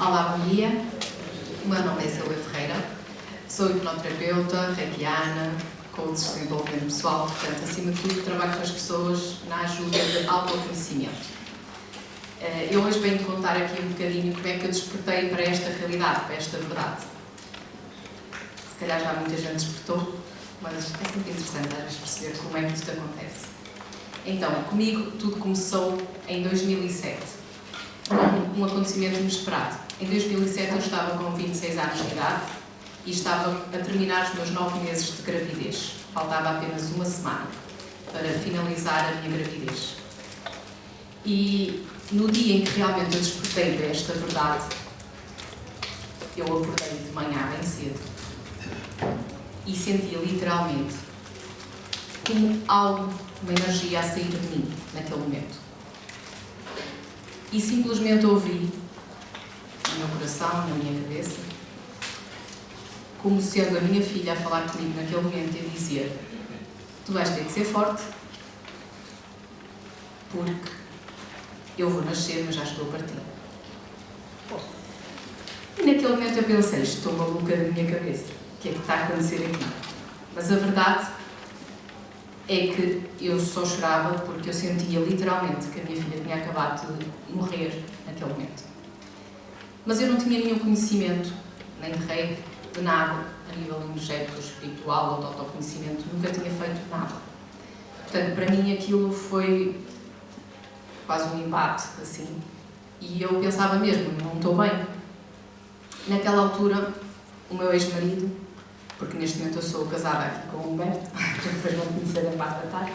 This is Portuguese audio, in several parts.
Olá, bom dia. O meu nome é Silvia Ferreira, sou hipnoterapeuta, reikiana, coach de desenvolvimento pessoal, portanto, acima de tudo, trabalho com as pessoas na ajuda de autoconhecimento. Eu hoje venho contar aqui um bocadinho como é que eu despertei para esta realidade, para esta verdade. Se calhar já muita gente despertou, mas é sempre interessante às vezes perceber como é que isto acontece. Então, comigo tudo começou em 2007, com um acontecimento inesperado. Em 2007 eu estava com 26 anos de idade e estava a terminar os meus 9 meses de gravidez. Faltava apenas uma semana para finalizar a minha gravidez. E no dia em que realmente eu despertei desta verdade, eu acordei de manhã bem cedo e sentia literalmente como algo, uma energia a sair de mim naquele momento. E simplesmente ouvi no meu coração, na minha cabeça, como sendo a minha filha a falar comigo naquele momento e a dizer: tu vais ter que ser forte, porque eu vou nascer, mas já estou a partir. E naquele momento eu pensei: estou maluca da minha cabeça, o que é que está a acontecer aqui? Mas a verdade é que eu só chorava porque eu sentia literalmente que a minha filha tinha acabado de morrer naquele momento. Mas eu não tinha nenhum conhecimento, nem de reiki, de nada, a nível energético, espiritual ou de autoconhecimento. Nunca tinha feito nada. Portanto, para mim aquilo foi quase um embate, assim. E eu pensava mesmo: não estou bem. Naquela altura, o meu ex-marido, porque neste momento eu sou casada aqui com o Humberto, depois vão conhecer em parte da tarde,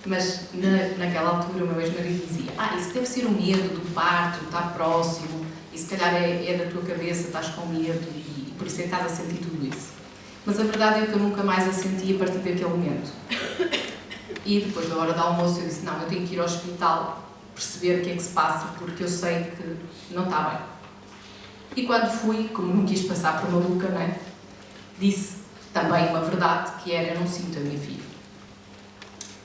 mas naquela altura o meu ex-marido dizia: isso deve ser o medo do parto, estar próximo, e se calhar é da tua cabeça, estás com medo e por isso é que estás a sentir tudo isso. Mas a verdade é que eu nunca mais a senti a partir daquele momento. E depois da hora do almoço eu disse: não, eu tenho que ir ao hospital perceber o que é que se passa, porque eu sei que não está bem. E quando fui, como não quis passar por maluca, não é? Disse também uma verdade, que era: eu não sinto a minha filha.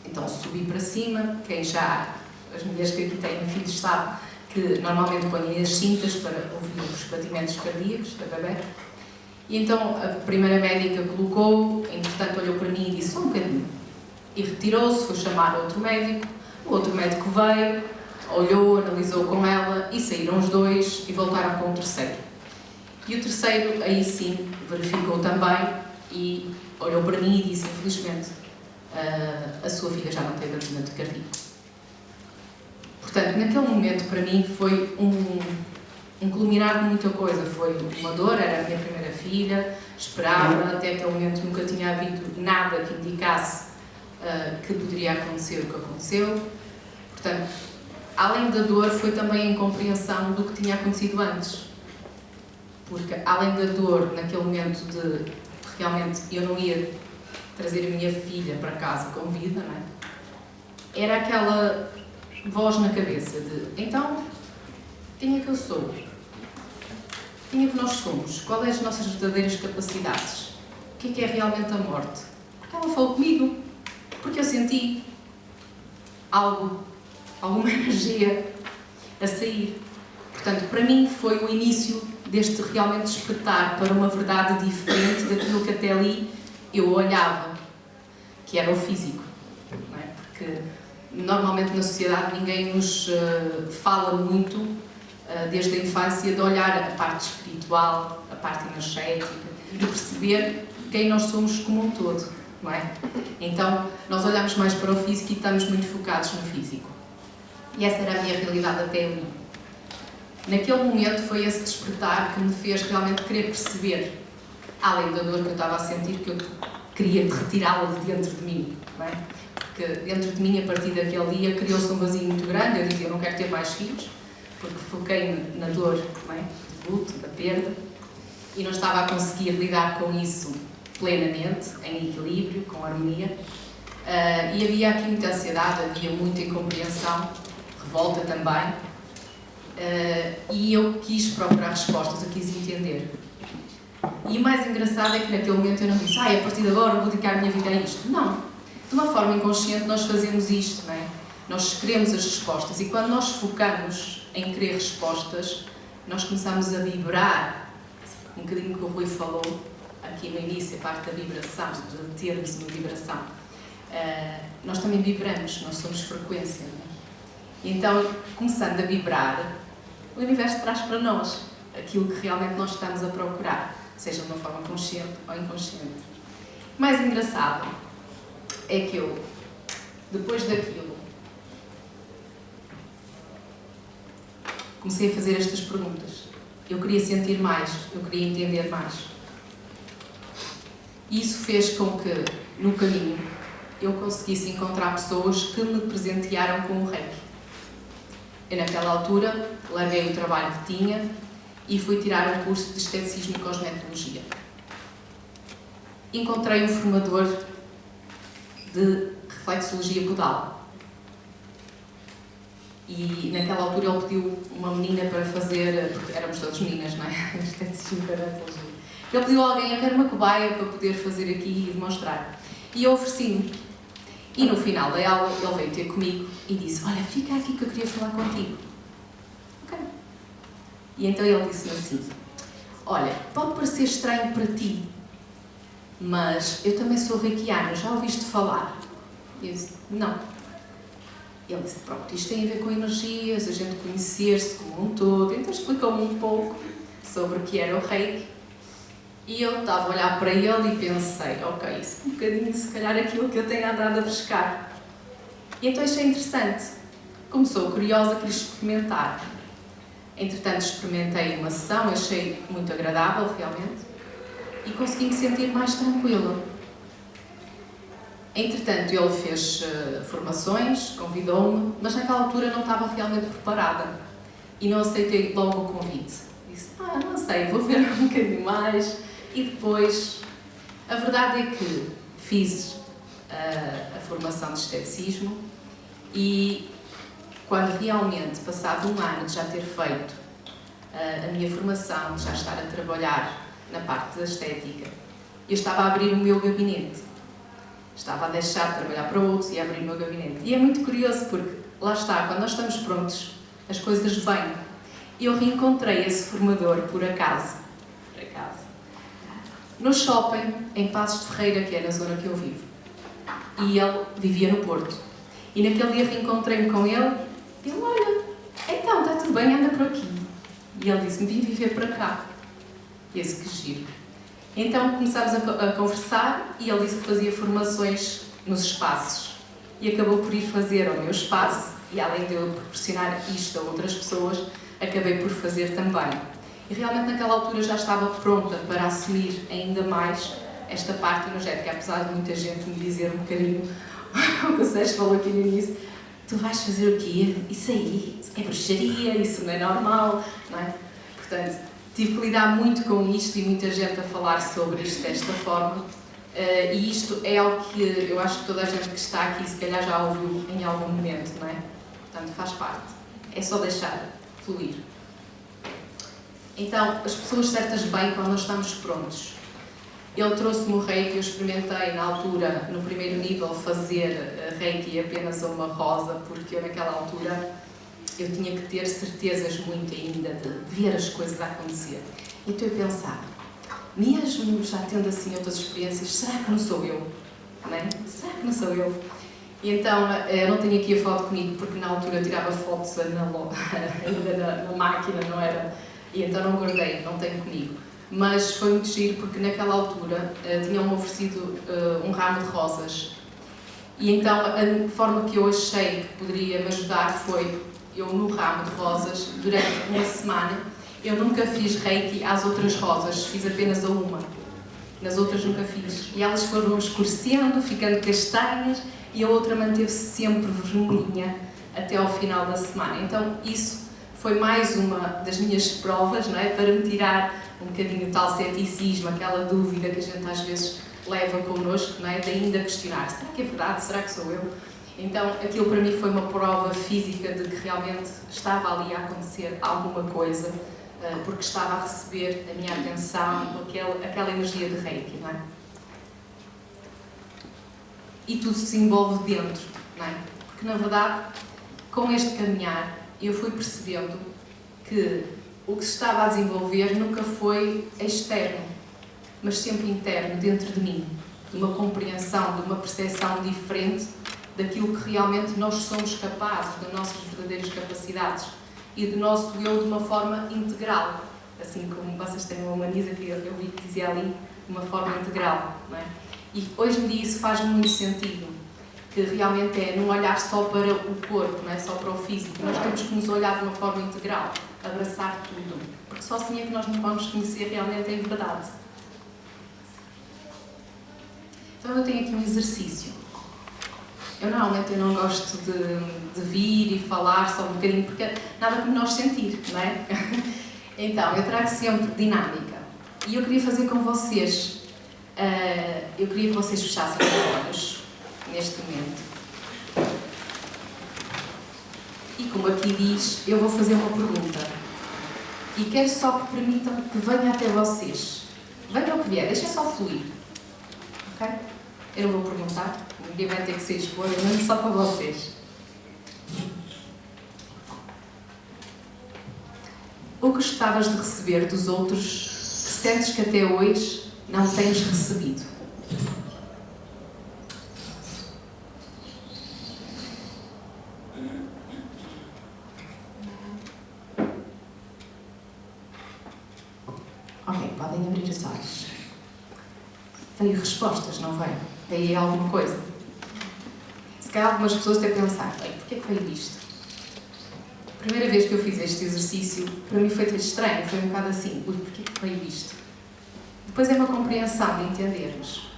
Então subi para cima. Quem já, as mulheres que aqui têm filhos, sabe que normalmente põem as cintas para ouvir os batimentos cardíacos da bebê. E então a primeira médica colocou, entretanto olhou para mim e disse: só um bocadinho. E retirou-se, foi chamar outro médico. O outro médico veio, olhou, analisou com ela e saíram os dois e voltaram com o terceiro. E o terceiro, aí sim, verificou também e olhou para mim e disse: infelizmente, a sua filha já não tem batimento cardíaco. Portanto, naquele momento, para mim, foi um culminar de muita coisa. Foi uma dor, era a minha primeira filha, esperava, até aquele momento nunca tinha havido nada que indicasse que poderia acontecer o que aconteceu. Portanto, além da dor, foi também a incompreensão do que tinha acontecido antes. Porque, além da dor, naquele momento de realmente eu não ia trazer a minha filha para casa com vida, não é? Era aquela voz na cabeça de: então, quem é que eu sou? Quem é que nós somos? Quais são as nossas verdadeiras capacidades? O que é realmente a morte? Porque ela falou comigo. Porque eu senti alguma energia a sair. Portanto, para mim foi o início deste realmente despertar para uma verdade diferente daquilo que até ali eu olhava, que era o físico. Não é? Porque normalmente na sociedade ninguém nos fala muito, desde a infância, de olhar a parte espiritual, a parte energética, de perceber quem nós somos como um todo. Não é? Então, nós olhamos mais para o físico e estamos muito focados no físico. E essa era a minha realidade até ali. Naquele momento foi esse despertar que me fez realmente querer perceber, além da dor que eu estava a sentir, que eu queria retirá-la de dentro de mim. Não é? Porque dentro de mim, a partir daquele dia, criou-se um vazio muito grande. Eu dizia: eu não quero ter mais filhos, porque foquei na dor, não é? Do luto, da perda, e não estava a conseguir lidar com isso plenamente, em equilíbrio, com harmonia. E havia aqui muita ansiedade, havia muita incompreensão, revolta também. E eu quis procurar respostas, eu quis entender. E o mais engraçado é que naquele momento eu não disse: a partir de agora vou dedicar a minha vida a isto. Não. De uma forma inconsciente nós fazemos isto, não é? Nós queremos as respostas e quando nós focamos em querer respostas, nós começamos a vibrar, um bocadinho que o Rui falou aqui no início, a parte da vibração, de termos uma vibração. Nós também vibramos, nós somos frequência, não é? E então, começando a vibrar, o universo traz para nós aquilo que realmente nós estamos a procurar, seja de uma forma consciente ou inconsciente. O mais engraçado é que eu, depois daquilo, comecei a fazer estas perguntas. Eu queria sentir mais, eu queria entender mais. E isso fez com que, no caminho, eu conseguisse encontrar pessoas que me presentearam com o Reiki. Eu, naquela altura, larguei o trabalho que tinha e fui tirar um curso de esteticismo e cosmetologia. Encontrei um formador de reflexologia podal. E naquela altura ele pediu uma menina para fazer, porque éramos todas meninas, não é? Esteticismo e cosmetologia. Ele pediu a alguém, eu quero uma cobaia para poder fazer aqui e demonstrar. E eu ofereci-me. E no final da aula ele veio ter comigo e disse, olha, fica aqui que eu queria falar contigo. Ok. E então ele disse-me assim, olha, pode parecer estranho para ti, mas eu também sou reikiana, já ouviste falar? E eu disse, não. Ele disse, pronto, isto tem a ver com energias, a gente conhecer-se como um todo. Então explicou-me um pouco sobre o que era o Reiki. E eu estava a olhar para ele e pensei, ok, isso é um bocadinho, se calhar, aquilo que eu tenho andado a buscar. E então achei interessante. Como sou curiosa, quis experimentar. Entretanto, experimentei uma sessão, achei muito agradável, realmente, e consegui me sentir mais tranquila. Entretanto, ele fez formações, convidou-me, mas naquela altura não estava realmente preparada e não aceitei logo o convite. Disse, não sei, vou ver um bocadinho mais. E depois, a verdade é que fiz a formação de esteticismo e quando realmente, passado um ano de já ter feito a minha formação, de já estar a trabalhar na parte da estética, eu estava a abrir o meu gabinete. Estava a deixar de trabalhar para outros e a abrir o meu gabinete. E é muito curioso porque, lá está, quando nós estamos prontos, as coisas vêm. Eu reencontrei esse formador por acaso. No shopping, em Passos de Ferreira, que é na zona que eu vivo. E ele vivia no Porto. E naquele dia reencontrei-me com ele e ele, olha, então, está tudo bem, anda por aqui. E ele disse-me, vim viver para cá. E esse que giro. Então começámos a conversar e ele disse que fazia formações nos espaços. E acabou por ir fazer ao meu espaço e além de eu proporcionar isto a outras pessoas, acabei por fazer também. E realmente naquela altura já estava pronta para assumir ainda mais esta parte energética, apesar de muita gente me dizer um bocadinho o que o Sérgio falou aqui no início, tu vais fazer o quê? Isso aí é bruxaria, isso não é normal, não é? Portanto, tive que lidar muito com isto e muita gente a falar sobre isto desta forma e isto é algo que eu acho que toda a gente que está aqui se calhar já ouviu em algum momento, não é? Portanto, faz parte. É só deixar fluir. Então, as pessoas certas vêm quando nós estamos prontos. Ele trouxe-me o Reiki, eu experimentei na altura, no primeiro nível, fazer Reiki apenas a uma rosa, porque eu naquela altura eu tinha que ter certezas muito ainda de ver as coisas a acontecer. Então eu pensava, mesmo já tendo assim outras experiências, será que não sou eu? Não é? Será que não sou eu? E então, eu não tenho aqui a foto comigo, porque na altura eu tirava fotos ainda na máquina, não era? E então não guardei, não tenho comigo. Mas foi muito giro porque naquela altura tinham-me oferecido um ramo de rosas. E então a forma que eu achei que poderia me ajudar foi, eu no ramo de rosas, durante uma semana, eu nunca fiz Reiki às outras rosas, fiz apenas a uma. Nas outras nunca fiz. E elas foram escurecendo, ficando castanhas, e a outra manteve-se sempre vermelhinha até ao final da semana. Então isso foi mais uma das minhas provas, não é? Para me tirar um bocadinho o tal ceticismo, aquela dúvida que a gente às vezes leva connosco, não é? De ainda questionar, será que é verdade? Será que sou eu? Então aquilo para mim foi uma prova física de que realmente estava ali a acontecer alguma coisa, porque estava a receber a minha atenção, aquela energia de Reiki, não é? E tudo se envolve dentro, não é? Porque na verdade, com este caminhar, eu fui percebendo que o que se estava a desenvolver nunca foi externo, mas sempre interno, dentro de mim, de uma compreensão, de uma percepção diferente daquilo que realmente nós somos capazes, das nossas verdadeiras capacidades e do nosso eu de uma forma integral, assim como vocês têm uma Manisa que eu vi que dizia ali, de uma forma integral, não é? E hoje em dia isso faz muito sentido, que realmente é não olhar só para o corpo, não é só para o físico, nós temos que nos olhar de uma forma integral, abraçar tudo, porque só assim é que nós nos vamos conhecer realmente em verdade. Então eu tenho aqui um exercício. Eu normalmente não gosto de vir e falar só um bocadinho, porque nada como nós sentir, não é? Então, eu trago sempre dinâmica. E eu queria fazer com vocês, eu queria que vocês fechassem os olhos, neste momento. E como aqui diz, eu vou fazer uma pergunta. E quero só que permitam que venha até vocês. Venha o que vier, deixem só fluir. Ok? Eu não vou perguntar, ninguém vai ter que se expor, eu mando só para vocês. O que gostavas de receber dos outros que sentes que até hoje não tens recebido? Ok, podem abrir os olhos. Veio respostas, não veio? Veio alguma coisa? Se calhar algumas pessoas têm pensado, porquê que veio isto? A primeira vez que eu fiz este exercício, para mim foi estranho, foi um bocado assim, porquê que veio isto? Depois é uma compreensão de entendermos.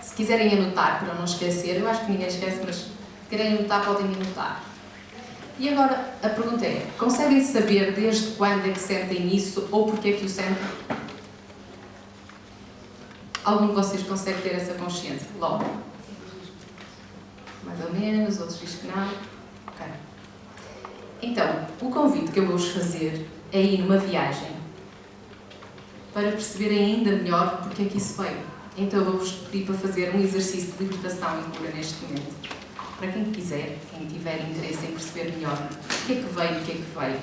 Se quiserem anotar, para não esquecer, eu acho que ninguém esquece, mas se querem anotar, podem anotar. E agora, a pergunta é, conseguem saber desde quando é que sentem isso, ou porquê é que o sentem? Algum de vocês consegue ter essa consciência? Logo. Mais ou menos, outros dizem que não. Ok. Então, o convite que eu vou-vos fazer é ir numa viagem para perceberem ainda melhor porque é que isso veio. Então, eu vou-vos pedir para fazer um exercício de libertação e cura neste momento. Para quem quiser, quem tiver interesse em perceber melhor o que é que veio, o que é que veio.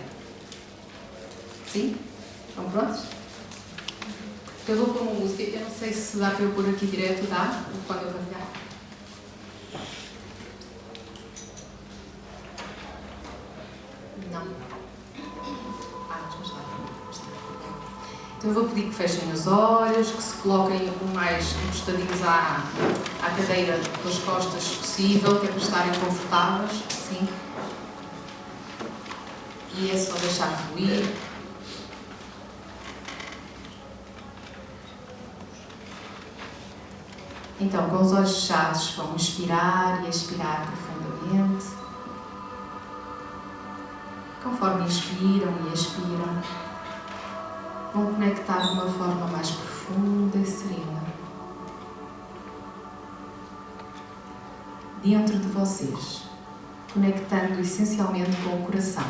Sim? Estão prontos? Eu vou pôr uma música, eu não sei se dá para eu pôr aqui direto, dá? Ou quando eu partilhar? Não. Mas lá. Então eu vou pedir que fechem os olhos, que se coloquem o mais encostadinhos à cadeira com as costas possível, que é para estarem confortáveis, sim. E é só deixar fluir. Então, com os olhos fechados, vão inspirar e expirar profundamente. Conforme inspiram e expiram, vão conectar de uma forma mais profunda e serena. Dentro de vocês, conectando essencialmente com o coração.